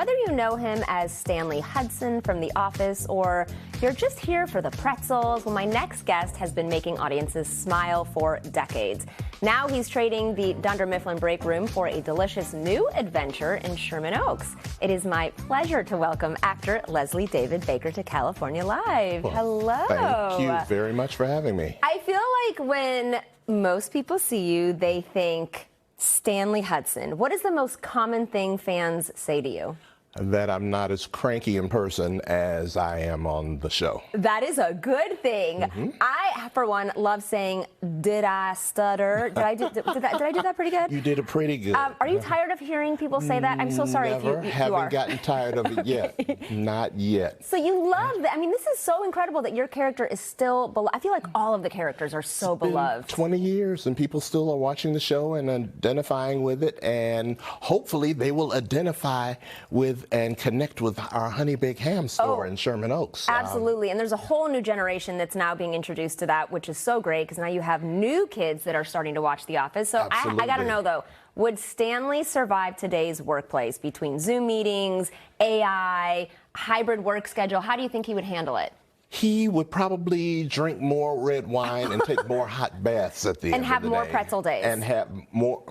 Whether you know him as Stanley Hudson from The Office or you're just here for the pretzels, well, my next guest has been making audiences smile for decades. Now he's trading the Dunder Mifflin break room for a delicious new adventure in Sherman Oaks. It is my pleasure to welcome actor Leslie David Baker to California Live. Well, hello. Thank you very much for having me. I feel like when most people see you, they think Stanley Hudson. What is the most common thing fans say to you? That I'm not as cranky in person as I am on the show. That is a good thing. I, for one, love saying, "Did I stutter?" Did I do that pretty good? You did it pretty good. Are you tired of hearing people say that? I'm so sorry Never. if you Haven't are. gotten tired of it yet. Not yet. So you love that. I mean, this is so incredible that your character is still beloved. I feel like all of the characters are so beloved. 20 years and people still are watching the show and identifying with it, and hopefully they will identify with and connect with our honey baked ham store in Sherman Oaks. Absolutely. And there's a whole new generation that's now being introduced to that, which is so great because now you have new kids that are starting to watch The Office. So I got to know, though, would Stanley survive today's workplace between Zoom meetings, AI, hybrid work schedule? How do you think he would handle it? He would probably drink more red wine and take more hot baths at the end of the day. And have more pretzel days. And have more,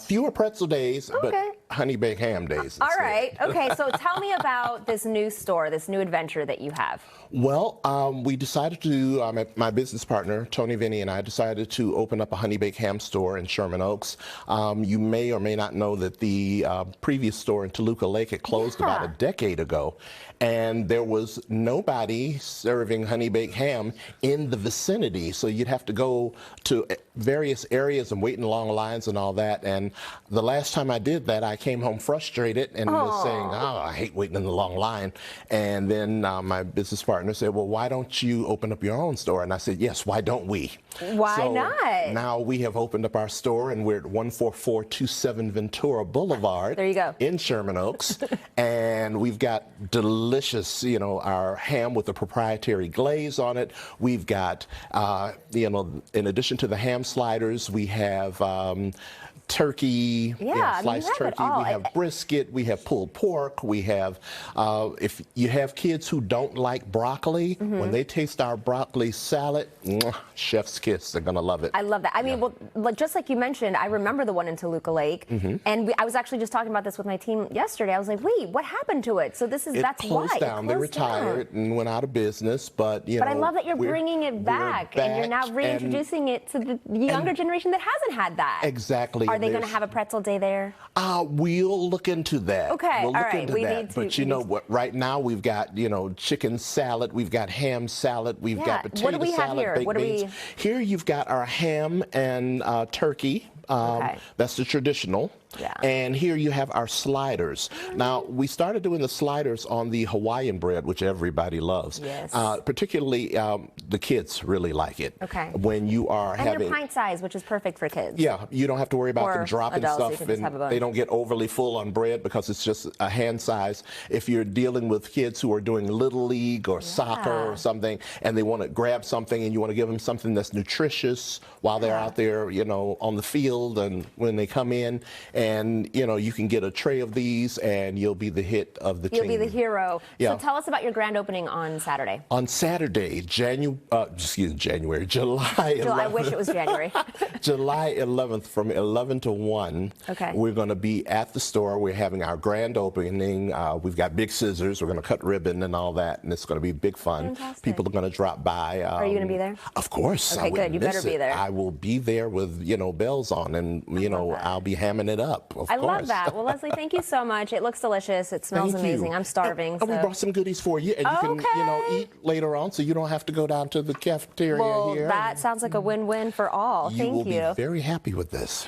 fewer pretzel days, but honey baked ham days. All right. Okay. So tell me about this new store, this new adventure that you have. Well, we decided to, my business partner, Tony Vinny, and I decided to open up a honey baked ham store in Sherman Oaks. You may or may not know that the previous store in Toluca Lake had closed about a decade ago, and there was nobody serving honey baked ham in the vicinity. So you'd have to go to various areas and wait in long lines and all that. And the last time I did that, I came home frustrated and was saying, "Oh, I hate waiting in the long line." And then my business partner said, "Well, why don't you open up your own store?" And I said, "Yes, why don't we?" Why not? Now we have opened up our store, and we're at 14427 Ventura Boulevard. There you go. In Sherman Oaks. And we've got delicious, our ham with a proprietary glaze on it. We've got, in addition to the ham sliders, we have turkey, sliced turkey, we have brisket, we have pulled pork, we have, if you have kids who don't like broccoli, when they taste our broccoli salad, chef's kiss, they're gonna love it. I love that. I mean, well, just like you mentioned, I remember the one in Toluca Lake, and I was actually just talking about this with my team yesterday. I was like, wait, what happened to it? So that's why. It closed down. They retired and went out of business, but But I love that you're bringing it back, and you're now reintroducing it to the younger generation that hasn't had that. Exactly. Are they going to have a pretzel day there? We'll look into that. Okay, we'll look into we that. need to. But you know what? Right now we've got chicken salad, we've got ham salad, we've got potato what do we salad, have here? baked beans. Here you've got our ham and turkey. That's the traditional. Yeah. And here you have our sliders. Now, we started doing the sliders on the Hawaiian bread, which everybody loves. Yes. Particularly, the kids really like it. Okay. When you are and having... they're pint size, which is perfect for kids. Yeah, you don't have to worry about them dropping stuff, and they don't get overly full on bread because it's just a hand size. If you're dealing with kids who are doing Little League or soccer or something, and they want to grab something and you want to give them something that's nutritious while they're out there, on the field and when they come in, and you can get a tray of these and you'll be the hit of the team. You'll be the hero. Yeah. So tell us about your grand opening on Saturday. On Saturday, July 11th. I wish it was January. July 11th from 11 to 1. Okay. We're going to be at the store. We're having our grand opening. We've got big scissors. We're going to cut ribbon and all that, and it's going to be big fun. Fantastic. People are going to drop by. Are you going to be there? Of course. Okay, good. You better be there. I will be there with, bells on, and, I'll be hamming it up, of course. I love that. Well, Leslie, thank you so much. It looks delicious. It smells amazing. I'm starving. And we brought some goodies for you, and you can, eat later on, so you don't have to go down to the cafeteria here. Well, that sounds like a win-win for all. Thank you. You will be very happy with this.